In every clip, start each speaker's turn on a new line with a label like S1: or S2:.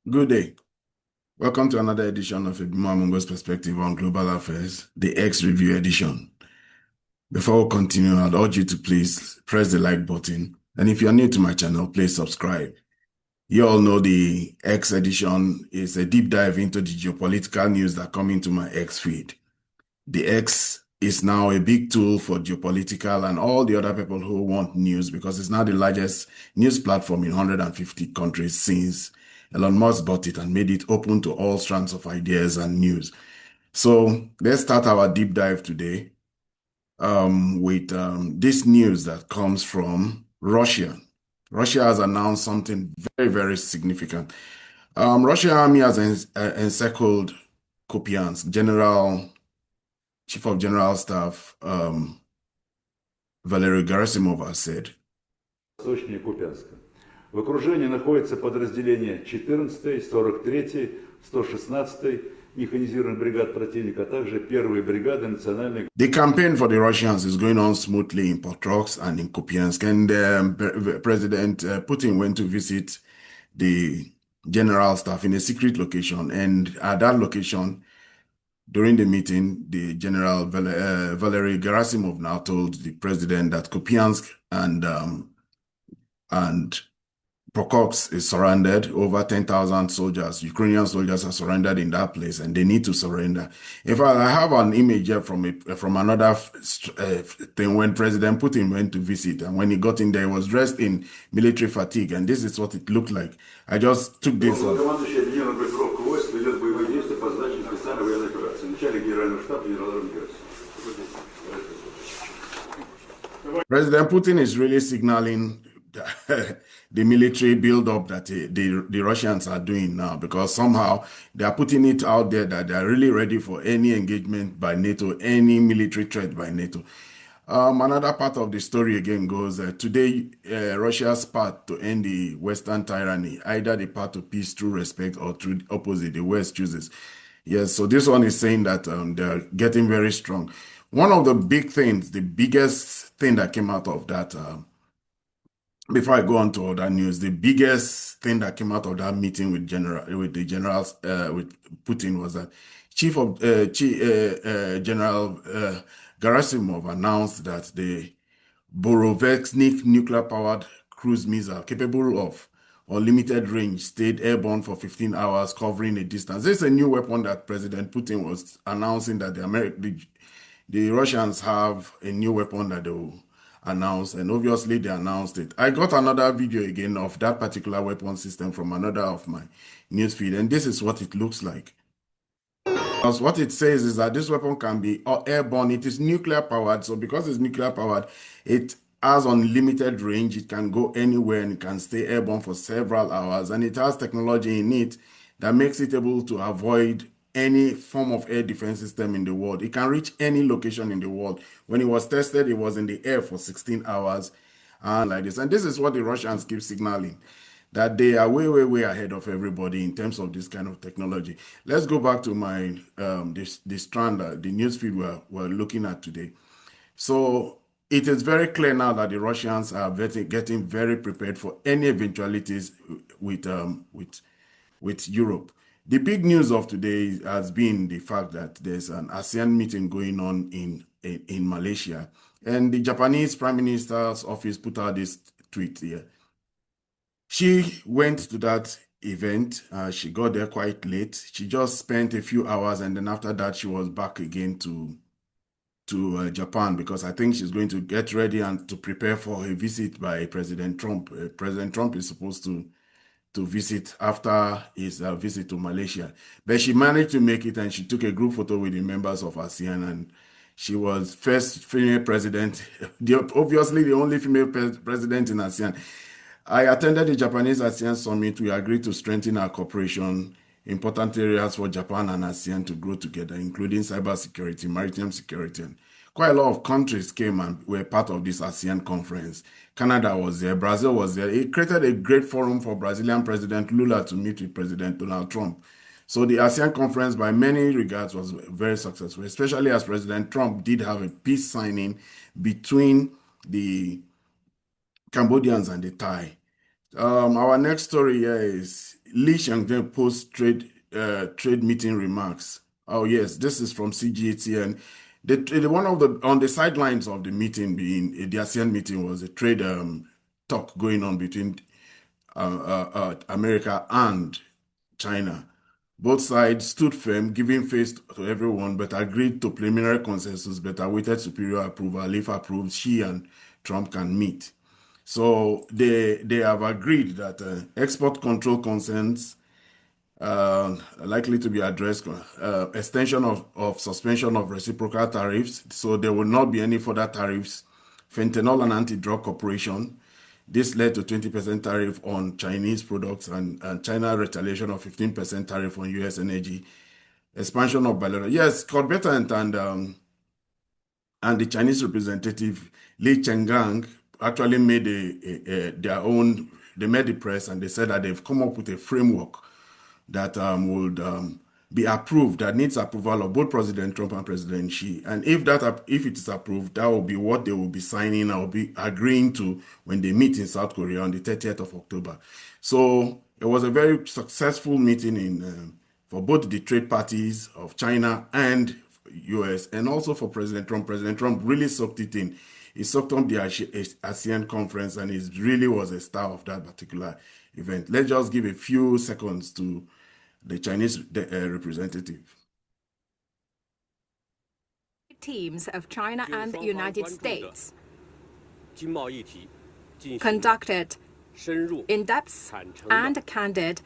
S1: Good day. Welcome to another edition of Ibimamungo's Perspective on Global Affairs, the X Review edition. Before we continue, I'd urge you to please press the like button. And if you're new to my channel, please subscribe. You all know the X edition is a deep dive into the geopolitical news that come into my X feed. The X is now a big tool for geopolitical and all the other people who want news because it's now the largest news platform in 150 countries since Elon Musk bought it and made it open to all strands of ideas and news. So let's start our deep dive today with this news that comes from Russia. Russia has announced something very, very significant. Russian army has encircled Kupyiansk. Chief of General Staff Valery Garasimov has said.
S2: Восточнее Купянска. В окружении находятся подразделения 14-й, 43-й, 116-й механизированных бригад противника, а также первые бригады национальной.
S1: The campaign for the Russians is going on smoothly in Pokrovsk and in Kupyiansk, and President Putin went to visit the general staff in a secret location, and at that location, during the meeting, the General Valery Garasimov now told the president that Kupyansk and Pokrovsk is surrounded. Over 10,000 soldiers, Ukrainian soldiers, are surrounded in that place, and they need to surrender. In fact, I have an image here from another thing when President Putin went to visit, and when he got in there, he was dressed in military fatigue, and this is what it looked like. I just took this. President Putin is really signaling the military build-up that the Russians are doing now, because somehow they are putting it out there that they are really ready for any engagement by NATO, any military threat by NATO. Another part of the story again goes today, Russia's path to end the Western tyranny, either the path to peace through respect or through the opposite, the West chooses. Yes, so this one is saying that they're getting very strong. One of the big things, the biggest thing that came out of that, before I go on to other news, the biggest thing that came out of that meeting with the generals with Putin was that General Garasimov announced that the Burevestnik nuclear-powered cruise missile capable of unlimited range stayed airborne for 15 hours, covering a distance. This is a new weapon that President Putin was announcing that the Russians have a new weapon that they will announce, and obviously they announced it. I got another video again of that particular weapon system from another of my newsfeed, and this is what it looks like. Because what it says is that this weapon can be airborne. It is nuclear powered, so because it's nuclear powered, it has unlimited range. It can go anywhere and it can stay airborne for several hours, and it has technology in it that makes it able to avoid any form of air defense system in the world. It can reach any location in the world. When it was tested, it was in the air for 16 hours and like this. And this is what the Russians keep signaling, that they are way, way, way ahead of everybody in terms of this kind of technology. Let's go back to my this strand, the newsfeed we're looking at today. So it is very clear now that the Russians are getting very prepared for any eventualities with Europe. The big news of today has been the fact that there's an ASEAN meeting going on in Malaysia, and the Japanese Prime Minister's office put out this tweet here. She went to that event. She got there quite late. She just spent a few hours, and then after that, she was back again to Japan, because I think she's going to get ready and to prepare for a visit by President Trump. President Trump is supposed to visit after his visit to Malaysia. But she managed to make it, and she took a group photo with the members of ASEAN, and she was first female president, obviously the only female president in ASEAN. I attended the Japanese ASEAN summit. We agreed to strengthen our cooperation, important areas for Japan and ASEAN to grow together, including cybersecurity, maritime security. And quite a lot of countries came and were part of this ASEAN conference. Canada was there, Brazil was there. It created a great forum for Brazilian President Lula to meet with President Donald Trump. So the ASEAN conference, by many regards, was very successful, especially as President Trump did have a peace signing between the Cambodians and the Thai. Our next story here is Li Shangzhen post-trade meeting remarks. Oh yes, this is from CGTN. One of the on the sidelines of the meeting, being the ASEAN meeting, was a trade talk going on between America and China. Both sides stood firm, giving face to everyone, but agreed to preliminary consensus, but awaited superior approval. If approved, Xi and Trump can meet. So they have agreed that export control concerns likely to be addressed, extension of suspension of reciprocal tariffs, so there will not be any further tariffs, fentanyl and anti-drug cooperation. This led to 20% tariff on Chinese products and China retaliation of 15% tariff on U.S. energy, expansion of bilateral. Yes, Scott Bettant and the Chinese representative Li Chenggang actually made their own, they made the press and they said that they've come up with a framework that would be approved, that needs approval of both President Trump and President Xi. And if it is approved, that will be what they will be signing or be agreeing to when they meet in South Korea on the 30th of October. So it was a very successful meeting for both the trade parties of China and US, and also for President Trump. President Trump really soaked it in. He soaked up the ASEAN conference, and it really was a star of that particular event. Let's just give a few seconds to the Chinese representative.
S3: Teams of China and the United States conducted in-depth and candid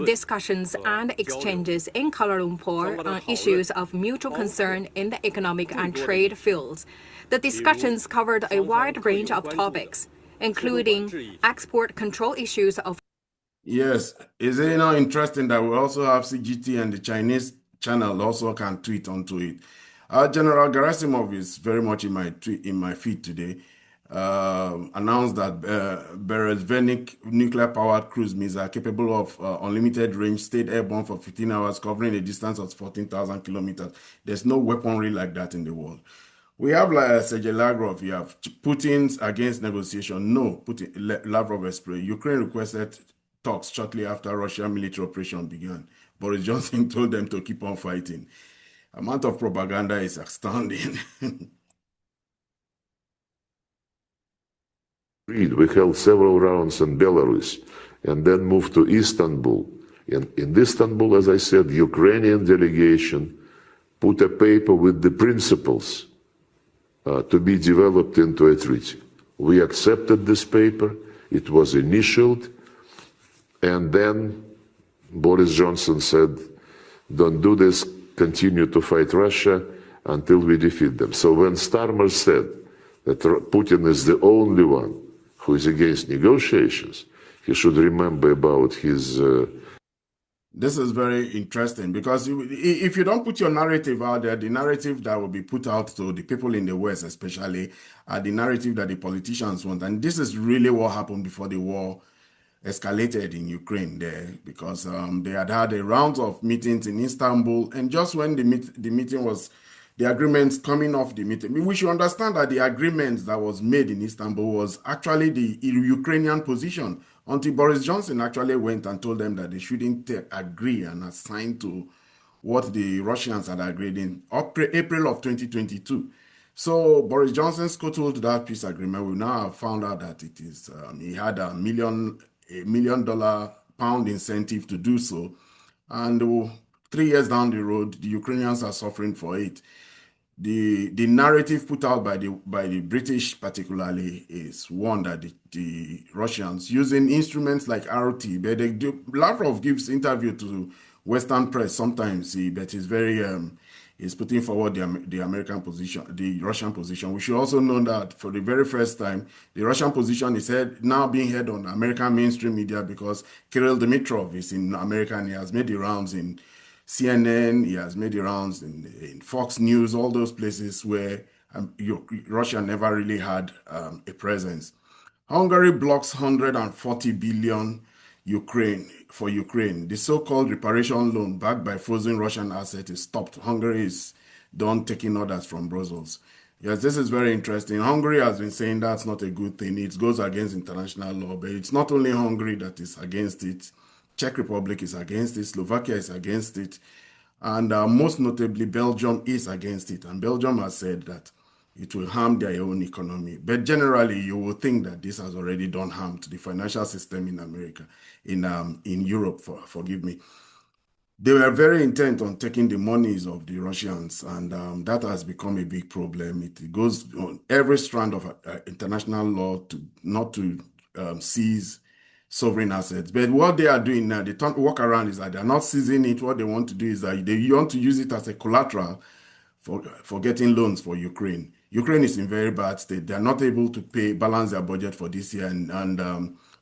S3: discussions and exchanges in Kuala Lumpur on issues of mutual concern in the economic and trade fields. The discussions covered a wide range of topics, including export control issues of.
S1: Yes, is it not interesting that we also have CGT and the Chinese channel also can tweet onto it? General Garasimov is very much in my feed today. Announced that Burevestnik nuclear-powered cruise missiles capable of unlimited range stayed airborne for 15 hours, covering a distance of 14,000 kilometers. There's no weaponry like that in the world. We have Sergei Lavrov. You have Putin's against negotiation. No, Lavrov expressed. Ukraine requested talks shortly after Russian military operation began. Boris Johnson told them to keep on fighting. Amount of propaganda is astounding.
S4: We held several rounds in Belarus and then moved to Istanbul. In Istanbul, as I said, the Ukrainian delegation put a paper with the principles to be developed into a treaty. We accepted this paper, it was initialed, and then Boris Johnson said, don't do this, continue to fight Russia until we defeat them. So when Starmer said that Putin is the only one who is against negotiations, he should remember about his...
S1: This is very interesting because if you don't put your narrative out there, the narrative that will be put out to the people in the West especially are the narrative that the politicians want. And this is really what happened before the war escalated in Ukraine there, because they had a round of meetings in Istanbul, and just when the meeting was, the agreements coming off the meeting, we should understand that the agreements that was made in Istanbul was actually the Ukrainian position, until Boris Johnson actually went and told them that they shouldn't agree and assign to what the Russians had agreed in April of 2022. So Boris Johnson scuttled that peace agreement. We now have found out that it is he had a $1 million pound incentive to do so, and 3 years down the road, the Ukrainians are suffering for it. The narrative put out by the British particularly is one that the Russians, using instruments like RT, but Lavrov gives interview to Western press sometimes, but he's very is putting forward the American position, the Russian position. We should also know that for the very first time, the Russian position is now being heard on American mainstream media, because Kirill Dmitrov is in America and he has made the rounds in CNN, he has made the rounds in Fox News, all those places where Russia never really had a presence. Hungary blocks 140 billion for Ukraine. The so-called reparation loan backed by frozen Russian assets is stopped. Hungary is done taking orders from Brussels. Yes, this is very interesting. Hungary has been saying that's not a good thing. It goes against international law, but it's not only Hungary that is against it. Czech Republic is against it. Slovakia is against it. And most notably, Belgium is against it. And Belgium has said that it will harm their own economy. But generally, you will think that this has already done harm to the financial system in America, in Europe, forgive me. They were very intent on taking the monies of the Russians, and that has become a big problem. It goes on every strand of international law to not to seize sovereign assets. But what they are doing now, the work around is that they're not seizing it. What they want to do is that they want to use it as a collateral for getting loans for Ukraine. Ukraine is in very bad state. They're not able to balance their budget for this year. And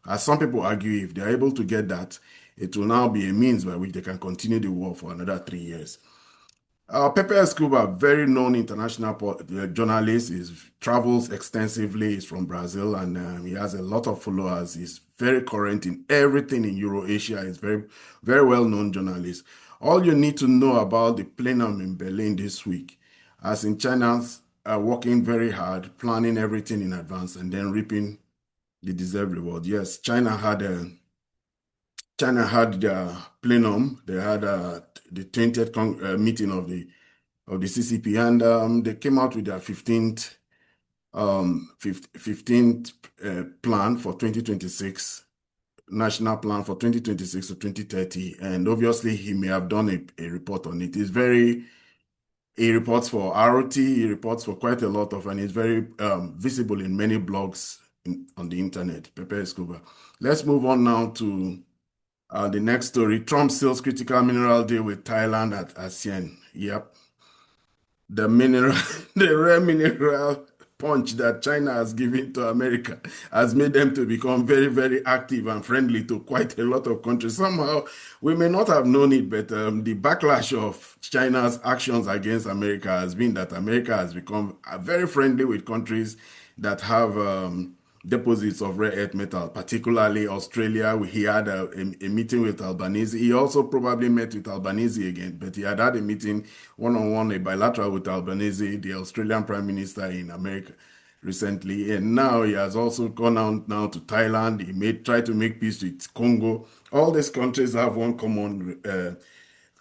S1: as some people argue, if they're able to get that, it will now be a means by which they can continue the war for another 3 years. Pepe Escobar, very known international journalist, he travels extensively. He's from Brazil, and he has a lot of followers. He's very current in everything in Eurasia. He's very, very well-known journalist. All you need to know about the plenum in Berlin this week, as in China's working very hard, planning everything in advance, and then reaping the deserved reward. Yes, China had their plenum. They had the 20th meeting of the CCP, and they came out with their 15th plan for 2026, national plan for 2026 to 2030. And obviously, he may have done a report on it. He reports for ROT, he reports for quite a lot of, and it's very visible in many blogs on the internet. Pepe Escobar. Let's move on now to the next story. Trump seals critical mineral deal with Thailand at ASEAN. Yep. The rare mineral punch that China has given to America has made them to become very, very active and friendly to quite a lot of countries. Somehow, we may not have known it, but the backlash of China's actions against America has been that America has become very friendly with countries that have deposits of rare earth metal, particularly Australia. He had a meeting with Albanese. He also probably met with Albanese again, but he had a meeting one-on-one, a bilateral with Albanese, the Australian Prime Minister in America recently. And now he has also gone out now to Thailand. He tried to make peace with Congo. All these countries have one common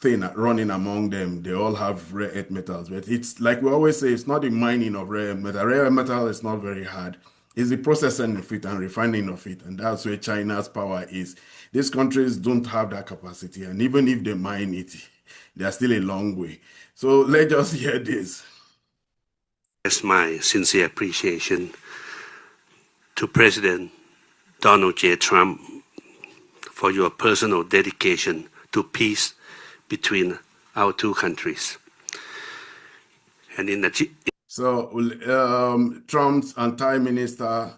S1: thing running among them. They all have rare earth metals, but it's like we always say, it's not the mining of rare metal. Rare metal is not very hard. It's the processing of it and refining of it, and that's where China's power is. These countries don't have that capacity, and even if they mine it, they're still a long way. So let's just hear this.
S5: It's my sincere appreciation to President Donald J. Trump for your personal dedication to peace between our two countries. And
S1: So Trump's Prime Minister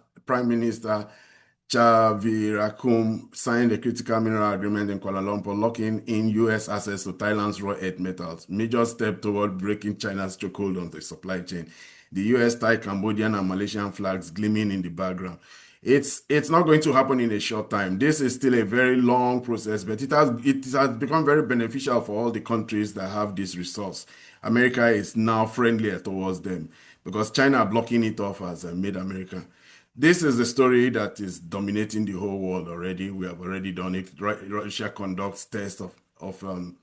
S1: Javirakum signed a critical mineral agreement in Kuala Lumpur, locking in U.S. access to Thailand's raw earth metals, major step toward breaking China's chokehold on the supply chain. The U.S., Thai, Cambodian, and Malaysian flags gleaming in the background. It's not going to happen in a short time. This is still a very long process, but it has become very beneficial for all the countries that have this resource. America is now friendlier towards them because China blocking it off has made America. This is the story that is dominating the whole world already. We have already done it. Russia conducts tests of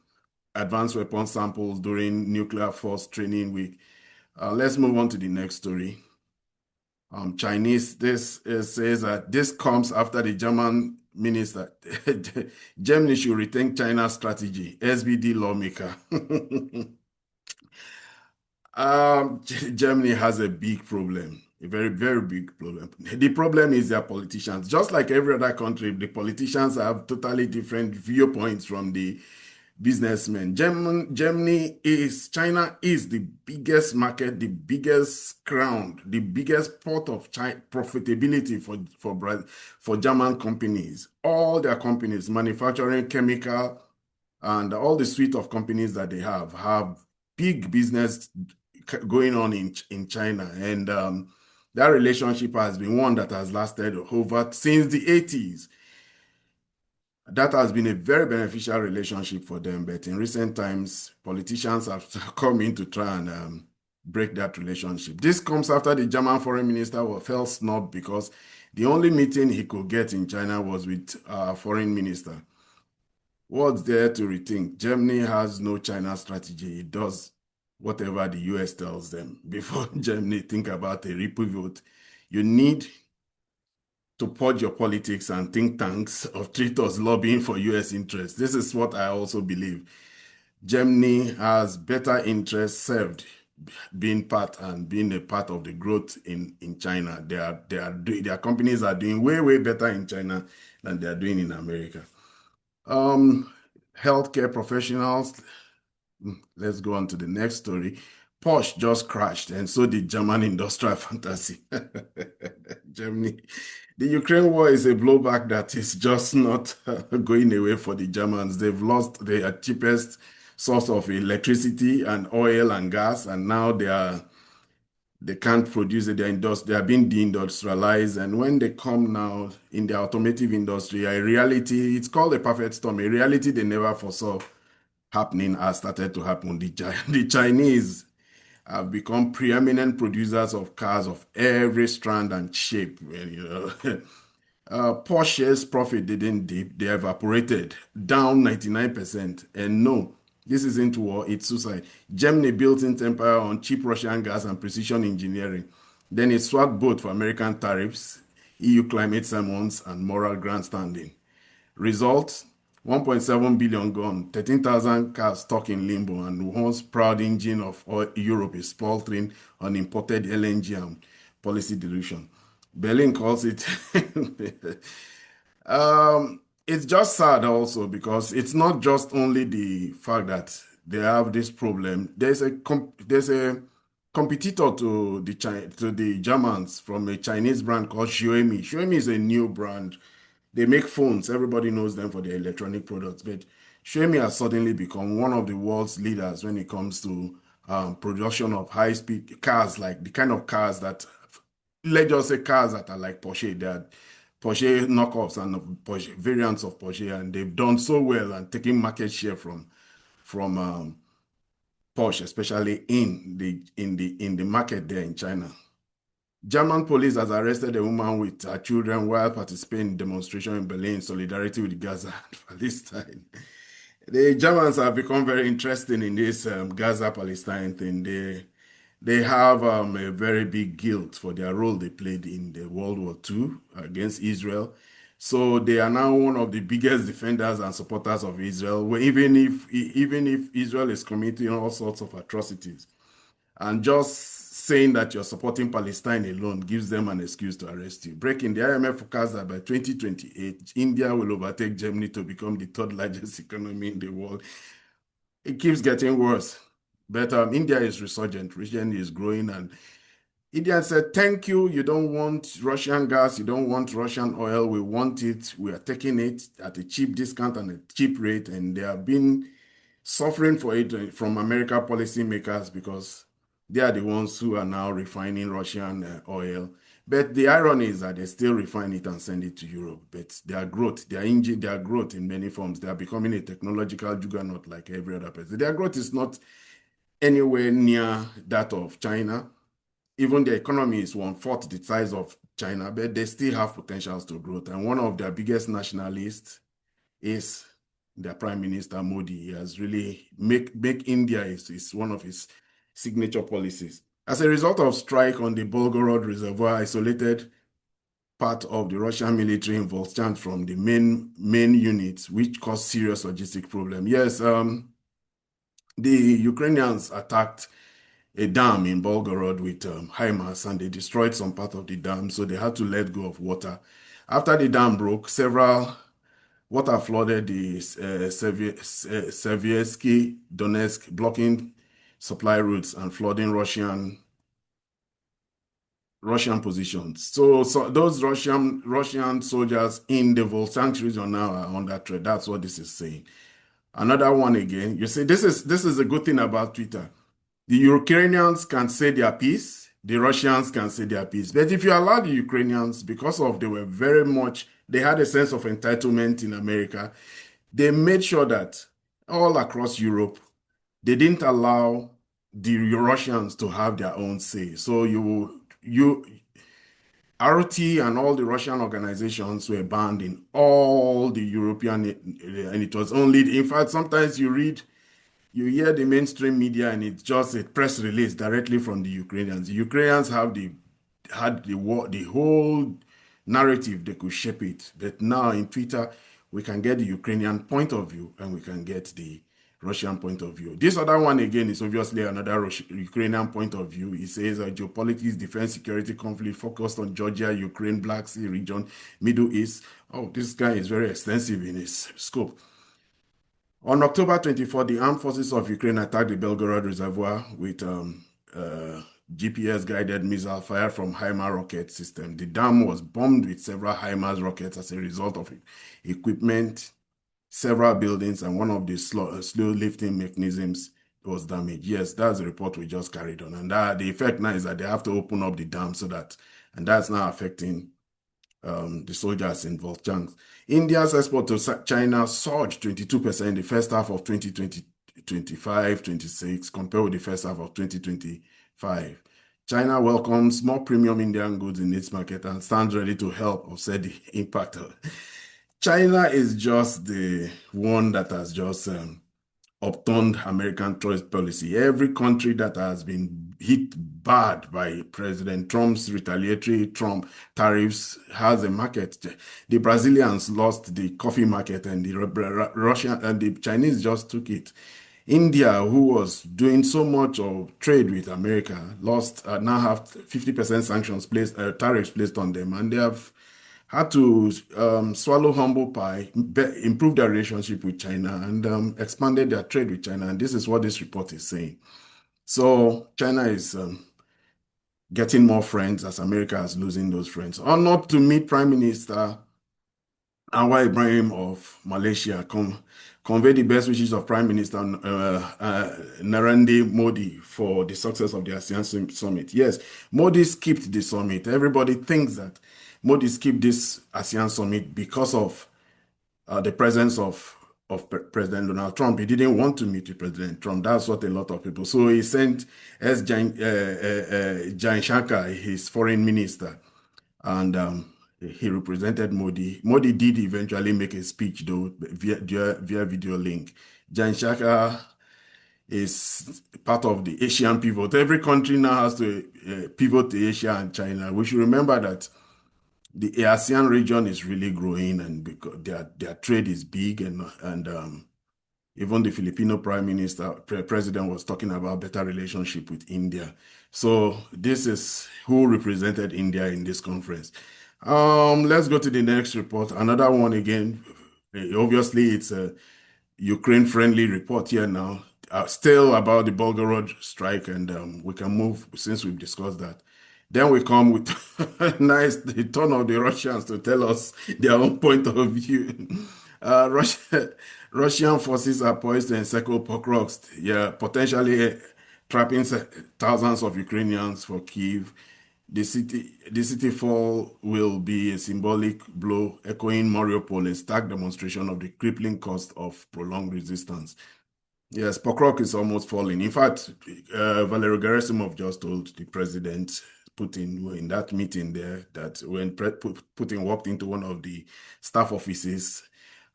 S1: advanced weapon samples during Nuclear Force Training Week. Let's move on to the next story. This says that this comes after the German minister, Germany should rethink China's strategy, SBD lawmaker. Germany has a big problem, a very, very big problem. The problem is their politicians. Just like every other country, the politicians have totally different viewpoints from the businessmen. China is the biggest market, the biggest ground, the biggest port of profitability for German companies. All their companies, manufacturing, chemical, and all the suite of companies that they have big business going on in China. And that relationship has been one that has lasted since the 80s. That has been a very beneficial relationship for them, but in recent times, politicians have come in to try and break that relationship. This comes after the German foreign minister felt snubbed because the only meeting he could get in China was with our foreign minister. What's there to rethink? Germany has no China strategy. It does whatever the US tells them. Before Germany think about a repivot, you need to purge your politics and think tanks of traitors lobbying for US interests. This is what I also believe. Germany has better interests served being part and being a part of the growth in China. Their companies are doing way better in China than they are doing in America. Healthcare professionals. Let's go on to the next story. Porsche just crashed, and so did German industrial fantasy. Germany. The Ukraine war is a blowback that is just not going away for the Germans. They've lost their cheapest source of electricity and oil and gas, and now they can't produce it. They are being deindustrialized, and when they come now in the automotive industry, a reality, it's called a perfect storm, a reality they never foresaw happening has started to happen. The Chinese have become preeminent producers of cars of every strand and shape. Porsche's profit didn't dip, they evaporated, down 99%. And no, this isn't war, it's suicide. Germany built its empire on cheap Russian gas and precision engineering. Then it swapped both for American tariffs, EU climate sermons, and moral grandstanding. Result, 1.7 billion gone, 13,000 cars stuck in limbo, and once proud engine of Europe is faltering on imported LNG and policy dilution. Berlin calls it. It's just sad also because it's not just only the fact that they have this problem. There's a competitor to the Germans from a Chinese brand called Xiaomi. Xiaomi is a new brand. They make phones. Everybody knows them for their electronic products. But Xiaomi has suddenly become one of the world's leaders when it comes to production of high-speed cars, like the kind of cars that, let's just say cars that are like Porsche. They are Porsche knockoffs and Porsche variants of Porsche, and they've done so well and taking market share from Porsche, especially in the market there in China. German police has arrested a woman with her children while participating in demonstration in Berlin in solidarity with Gaza and Palestine. The Germans have become very interested in this Gaza-Palestine thing. They have a very big guilt for their role they played in the World War II against Israel. So they are now one of the biggest defenders and supporters of Israel, even if Israel is committing all sorts of atrocities. And just saying that you're supporting Palestine alone gives them an excuse to arrest you. Breaking, the IMF forecast that by 2028, India will overtake Germany to become the third largest economy in the world. It keeps getting worse. But India is resurgent. Region is growing, and India said, thank you. You don't want Russian gas. You don't want Russian oil. We want it. We are taking it at a cheap discount and a cheap rate. And they have been suffering for it from American policymakers because they are the ones who are now refining Russian oil. But the irony is that they still refine it and send it to Europe. But their growth in many forms, they are becoming a technological juggernaut like every other person. Their growth is not anywhere near that of China. Even their economy is 1/4 the size of China, but they still have potentials to growth. And one of their biggest nationalists is their Prime Minister Modi. He has really make India is one of his signature policies. As a result of strike on the Belgorod Reservoir, isolated part of the Russian military in Volchansk from the main units, which caused serious logistic problem. Yes, the Ukrainians attacked a dam in Belgorod with HIMARS, and they destroyed some part of the dam, so they had to let go of water. After the dam broke, several water flooded the Seversky Donetsk, blocking supply routes and flooding Russian positions. So those Russian soldiers in the Volchansk region now are under threat. That's what this is saying. Another one again. You see, this is a good thing about Twitter. The Ukrainians can say their piece, the Russians can say their piece. But if you allow the Ukrainians, because of they had a sense of entitlement in America, they made sure that all across Europe, they didn't allow the Russians to have their own say. So RT and all the Russian organizations were banned in all the European, and it was only, in fact, sometimes you hear the mainstream media and it's just a press release directly from the Ukrainians. The Ukrainians had the whole narrative, they could shape it. But now in Twitter, we can get the Ukrainian point of view and we can get the Russian point of view. This other one, again, is obviously another Ukrainian point of view. It says geopolitics, defense, security conflict focused on Georgia, Ukraine, Black Sea region, Middle East. Oh, this guy is very extensive in his scope. On October 24, the armed forces of Ukraine attacked the Belgorod reservoir with GPS-guided missile fired from HIMARS rocket system. The dam was bombed with several HIMARS rockets as a result of equipment, several buildings, and one of the slow lifting mechanisms was damaged. Yes, that's the report we just carried on. And the effect now is that they have to open up the dam and that's now affecting the soldiers in Volchansk. India's export to China surged 22% in the first half of 2025-26 compared with the first half of 2025. China welcomes more premium Indian goods in its market and stands ready to help offset the impact. China is just the one that has just upturned American trade policy. Every country that has been hit bad by President Trump's retaliatory Trump tariffs has a market. The Brazilians lost the coffee market and the Russian and the Chinese just took it. India, who was doing so much of trade with America, lost now have 50% sanctions tariffs placed on them, and they have had to swallow humble pie, improve their relationship with China, and expanded their trade with China. And this is what this report is saying. So China is getting more friends as America is losing those friends. Honored to meet Prime Minister Anwar Ibrahim of Malaysia, convey the best wishes of Prime Minister Narendra Modi for the success of the ASEAN summit. Yes, Modi skipped the summit. Everybody thinks that Modi skipped this ASEAN summit because of the presence of President Donald Trump. He didn't want to meet with President Trump. That's what a lot of people. So he sent Jan Shankar, his foreign minister, and he represented Modi. Modi did eventually make a speech, though, via video link. Jan Shankar is part of the Asian pivot. Every country now has to pivot to Asia and China. We should remember that the ASEAN region is really growing, and because their trade is big, and even the Filipino president was talking about better relationship with India. So this is who represented India in this conference. Let's go to the next report. Another one again. Obviously, it's a Ukraine-friendly report here now. Still about the Belgorod strike, and we can move since we've discussed that. Then we come with the turn of the Russians to tell us their own point of view. Russian forces are poised to encircle Pokrovsk, potentially trapping thousands of Ukrainians for Kyiv. The city fall will be a symbolic blow, echoing Mariupol, a stark demonstration of the crippling cost of prolonged resistance. Yes, Pokrovsk is almost falling. In fact, Valery Garasimov just told the president Putin in that meeting there that when Putin walked into one of the staff offices,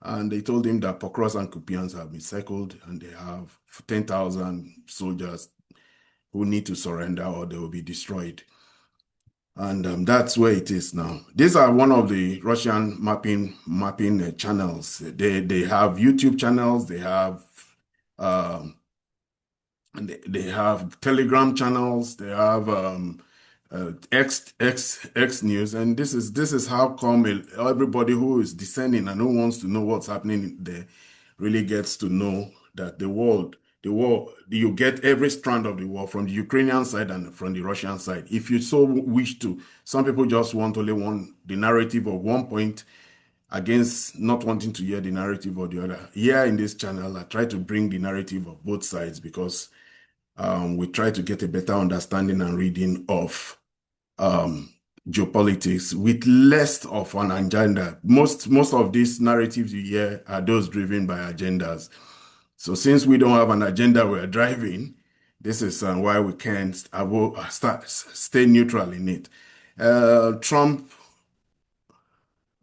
S1: and they told him that Pokrovsk and Kupyiansk have been encircled and they have 10,000 soldiers who need to surrender or they will be destroyed. And that's where it is now. These are one of the Russian mapping channels. They have YouTube channels. They have Telegram channels. They have X News, and this is how come everybody who is discerning and who wants to know what's happening there really gets to know that the war, you get every strand of the war from the Ukrainian side and from the Russian side. If you so wish to, some people just want the narrative of one point against not wanting to hear the narrative of the other. Here in this channel, I try to bring the narrative of both sides because we try to get a better understanding and reading of geopolitics with less of an agenda. Most of these narratives you hear are those driven by agendas. So since we don't have an agenda we're driving, this is why we can't stay neutral in it. Trump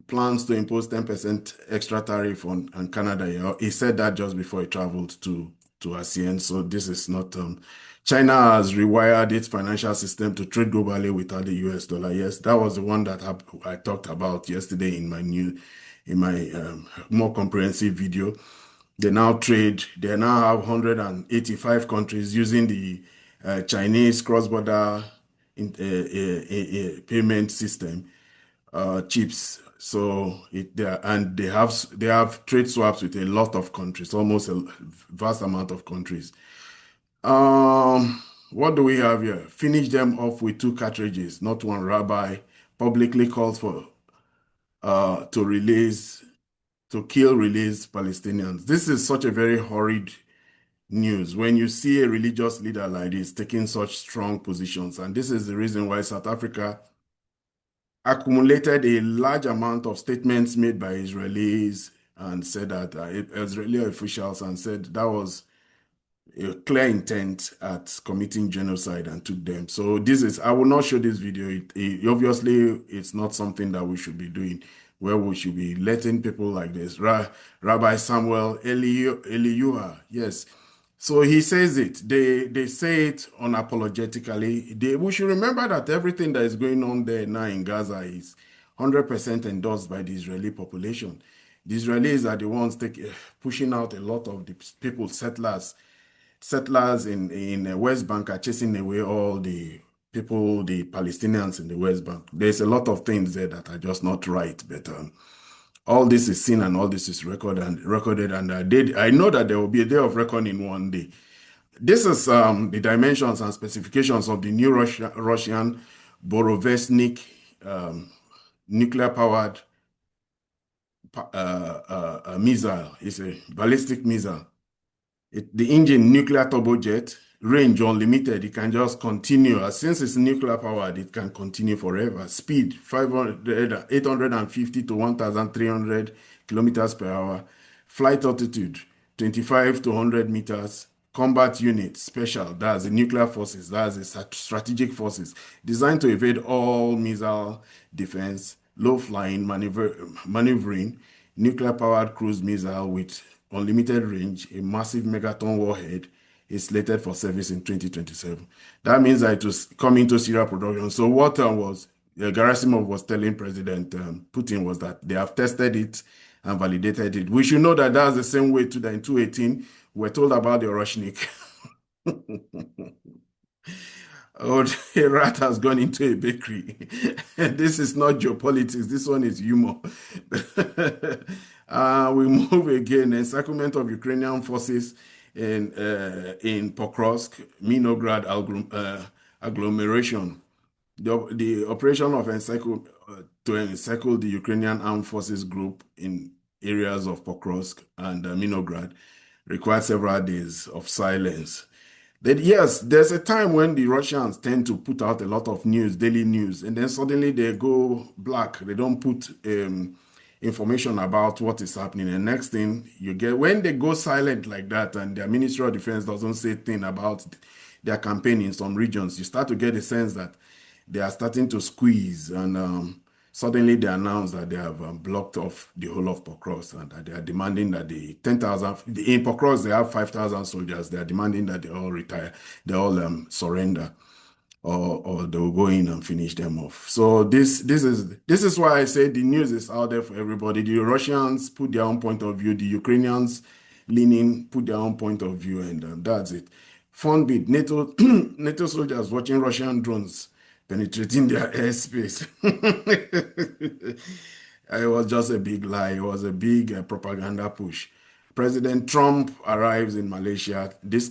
S1: plans to impose 10% extra tariff on Canada. He said that just before he traveled to ASEAN. So this is not. China has rewired its financial system to trade globally without the US dollar. Yes, that was the one that I talked about yesterday in my more comprehensive video. They now have 185 countries using the Chinese cross-border payment system chips. So they have trade swaps with a lot of countries, almost a vast amount of countries. What do we have here? Finish them off with 2 cartridges, not one. Rabbi publicly calls for to kill release Palestinians. This is such a very horrid news when you see a religious leader like this taking such strong positions. And this is the reason why South Africa accumulated a large amount of statements made by Israelis and said that Israeli officials and said that was a clear intent at committing genocide and took them. So I will not show this video. Obviously, it's not something that we should be doing, where we should be letting people like this. Rabbi Samuel Eliyahu, yes. So he says it. They say it unapologetically. We should remember that everything that is going on there now in Gaza is 100% endorsed by the Israeli population. The Israelis are the ones pushing out a lot of the people, settlers in West Bank are chasing away all the people, the Palestinians in the West Bank. There's a lot of things there that are just not right, but all this is seen and all this is recorded, and I know that there will be a day of reckoning one day. This is the dimensions and specifications of the new Russian Burevestnik nuclear-powered missile. It's a ballistic missile. The engine, nuclear turbojet, range unlimited. It can just continue. Since it's nuclear powered, it can continue forever. Speed 850 to 1,300 kilometers per hour. Flight altitude 25 to 100 meters. Combat unit special. That's the nuclear forces. That's the strategic forces designed to evade all missile defense. Low flying, maneuvering, nuclear powered cruise missile with unlimited range, a massive megaton warhead, is slated for service in 2027. That means that it was coming to serial production. So what Garasimov was telling President Putin was that they have tested it and validated it. We should know that that's the same way that in 2018, we're told about the Oroshnik. Oh, a rat has gone into a bakery. This is not geopolitics. This one is humor. We move again. Encirclement of Ukrainian forces in Pokrovsk, Minograd agglomeration. The operation of to encircle the Ukrainian armed forces group in areas of Pokrovsk and Minograd required several days of silence. Yes, there's a time when the Russians tend to put out a lot of news, daily news, and then suddenly they go black. They don't put information about what is happening. And next thing you get, when they go silent like that and their Ministry of Defense doesn't say a thing about their campaign in some regions, you start to get a sense that they are starting to squeeze. And suddenly they announce that they have blocked off the whole of Pokrovsk and that they are demanding that the 10,000, in Pokrovsk they have 5,000 soldiers. They are demanding that they all retire, they all surrender, or they will go in and finish them off. So this is why I say the news is out there for everybody. The Russians put their own point of view, the Ukrainians put their own point of view, and that's it. Fun bit, NATO soldiers watching Russian drones penetrating their airspace. It was just a big lie. It was a big propaganda push. President Trump arrives in Malaysia. This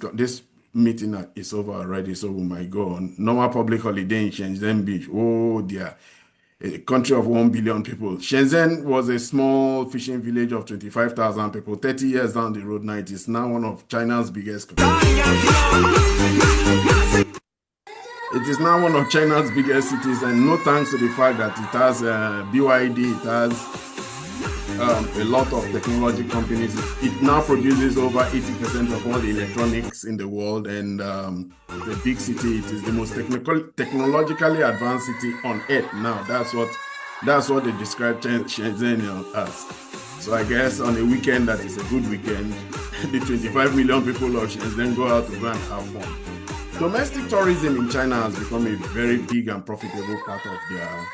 S1: meeting is over already, so we might go on. Normal public holiday in Shenzhen Beach. Oh dear. A country of 1 billion people. Shenzhen was a small fishing village of 25,000 people. 30 years down the road now, it is now one of China's biggest. It is now one of China's biggest cities, and no thanks to the fact that it has BYD, it has a lot of technology companies. It now produces over 80% of all the electronics in the world, and the big city. It is the most technologically advanced city on earth now. That's what they describe Shenzhen as. So I guess on a weekend that is a good weekend, the 25 million people of Shenzhen go out to go and have fun. Domestic tourism in China has become a very big and profitable part of their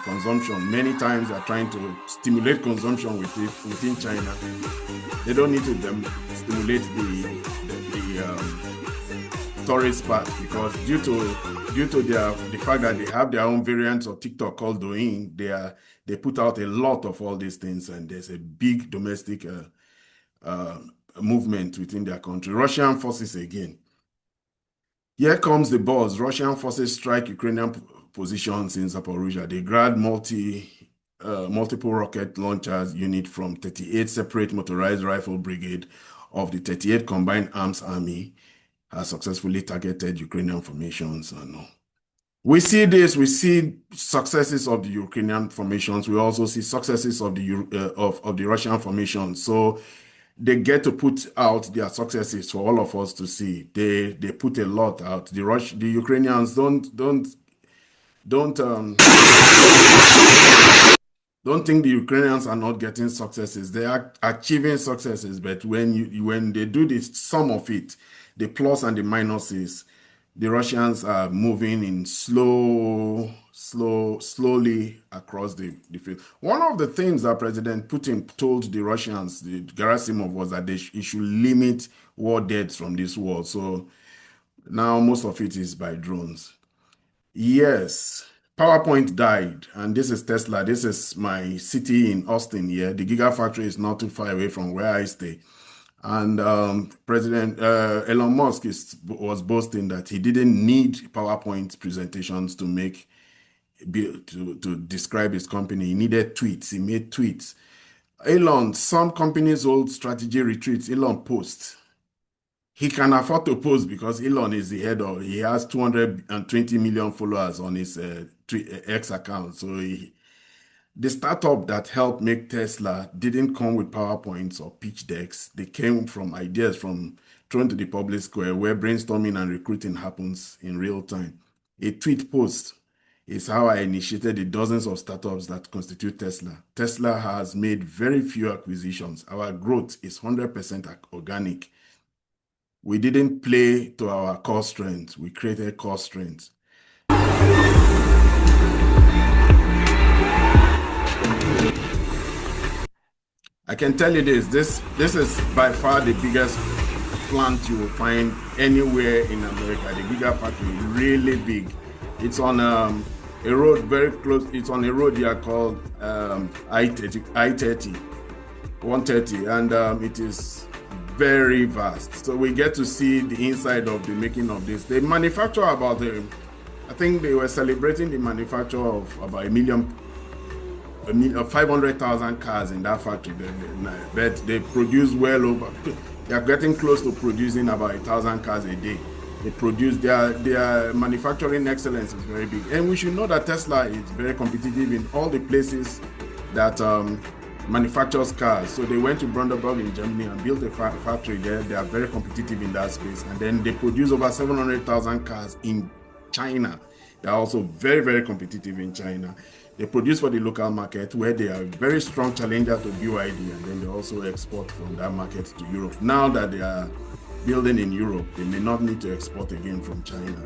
S1: consumption. Many times they are trying to stimulate consumption within China. They don't need to stimulate the tourist part, because due to the fact that they have their own variants of TikTok called Douyin, they put out a lot of all these things, and there's a big domestic movement within their country. Russian forces again. Here comes the buzz. Russian forces strike Ukrainian positions in Zaporizhia. They grabbed multiple rocket launchers unit from 38 separate motorized rifle brigade of the 38 Combined Arms Army has successfully targeted Ukrainian formations. We see this. We see successes of the Ukrainian formations. We also see successes of the Russian formations. So they get to put out their successes for all of us to see. They put a lot out. The Ukrainians don't think the Ukrainians are not getting successes. They are achieving successes, but when they do this, some of it, the plus and the minuses, the Russians are moving in slowly across the field. One of the things that President Putin told the Russians, the Garasimov, was that he should limit war deaths from this war. So now most of it is by drones. Yes, PowerPoint died, and this is Tesla. This is my city in Austin here. The Gigafactory is not too far away from where I stay. And President Elon Musk was boasting that he didn't need PowerPoint presentations to describe his company. He needed tweets. He made tweets. Elon, some companies hold strategy retreats. Elon posts. He can afford to post because Elon is the head of. He has 220 million followers on his X account. So the startup that helped make Tesla didn't come with PowerPoints or pitch decks. They came from ideas thrown to the public square, where brainstorming and recruiting happens in real time. A tweet post is how I initiated the dozens of startups that constitute Tesla. Tesla has made very few acquisitions. Our growth is 100% organic. We didn't play to our core strengths. We created core strengths. I can tell you this is by far the biggest plant you will find anywhere in America. The Gigafactory, really big. It's on a road very close. It's on a road here called I-30, 130, and it is very vast. So we get to see the inside of the making of this. They manufacture about, I think they were celebrating the manufacture of about 500,000 cars in that factory. But they produce well over, they are getting close to producing about 1,000 cars a day. They produce, their manufacturing excellence is very big. And we should know that Tesla is very competitive in all the places that manufactures cars. So they went to Brandenburg in Germany and built a factory there. They are very competitive in that space. And then they produce over 700,000 cars in China. They are also very, very competitive in China. They produce for the local market, where they are a very strong challenger to BYD, and then they also export from that market to Europe. Now that they are building in Europe, they may not need to export again from China.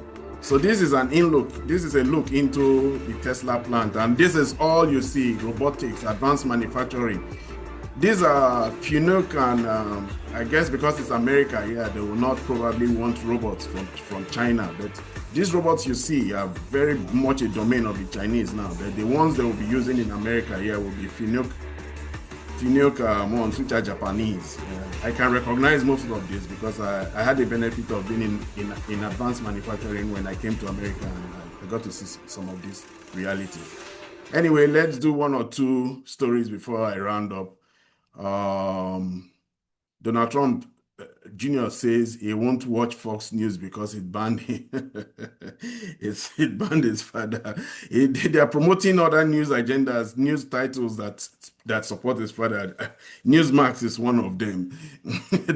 S1: So this is an in-look. This is a look into the Tesla plant, and this is all you see: robotics, advanced manufacturing. These are Funuk, and I guess because it's America, yeah, they will not probably want robots from China. But these robots you see are very much a domain of the Chinese now. But the ones they will be using in America here will be Funuk ones, which are Japanese. I can recognize most of this because I had the benefit of being in advanced manufacturing when I came to America, and I got to see some of these realities. Anyway, let's do one or two stories before I round up. Donald Trump Jr. says he won't watch Fox News because it banned him. It banned his father. They are promoting other news agendas, news titles that support his father. Newsmax is one of them.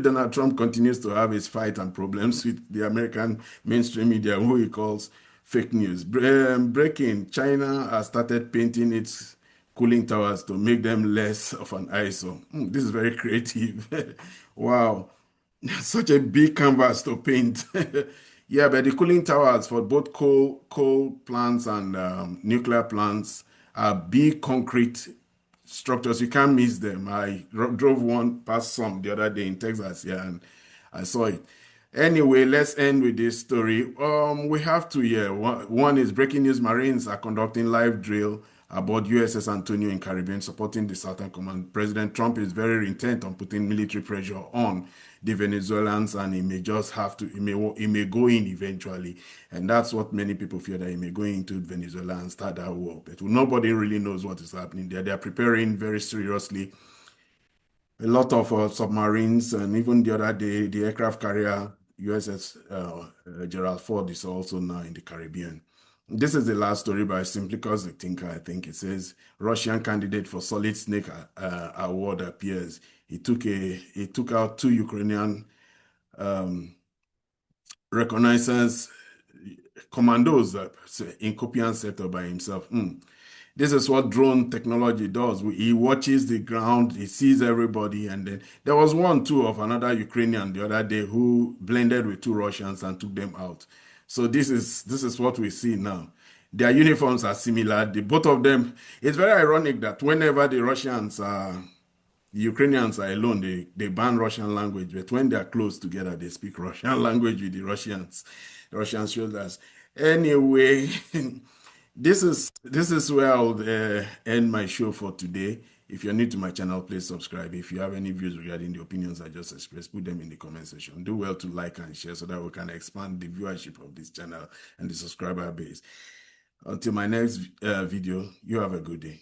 S1: Donald Trump continues to have his fight and problems with the American mainstream media, who he calls fake news. Breaking: China has started painting its cooling towers to make them less of an eyesore. This is very creative. Wow. Such a big canvas to paint. Yeah, but the cooling towers for both coal plants and nuclear plants are big concrete structures. You can't miss them. I drove one past some the other day in Texas, yeah, and I saw it. Anyway, let's end with this story. We have two here. One is breaking news: Marines are conducting live drill aboard USS Antonio in Caribbean, supporting the Southern Command. President Trump is very intent on putting military pressure on the Venezuelans, and he may just have to, he may go in eventually. And that's what many people fear, that he may go into Venezuela and start that war. But nobody really knows what is happening there. They are preparing very seriously. A lot of submarines, and even the other day, the aircraft carrier USS Gerald Ford is also now in the Caribbean. This is the last story by Simplicus the Thinker, I think. It says Russian candidate for Solid Snake award appears. He took out 2 Ukrainian reconnaissance commandos in Kupyiansk sector by himself. This is what drone technology does. He watches the ground, he sees everybody, and then there was one too of another Ukrainian the other day who blended with 2 Russians and took them out. So this is what we see now. Their uniforms are similar. Both of them. It's very ironic that whenever the Ukrainians are alone, they ban Russian language, but when they are close together, they speak Russian language with the Russians. The Russian soldiers. Anyway. This is where I'll end my show for today. If you're new to my channel, please subscribe. If you have any views regarding the opinions I just expressed, put them in the comment section. Do well to like and share so that we can expand the viewership of this channel and the subscriber base. Until my next video, you have a good day.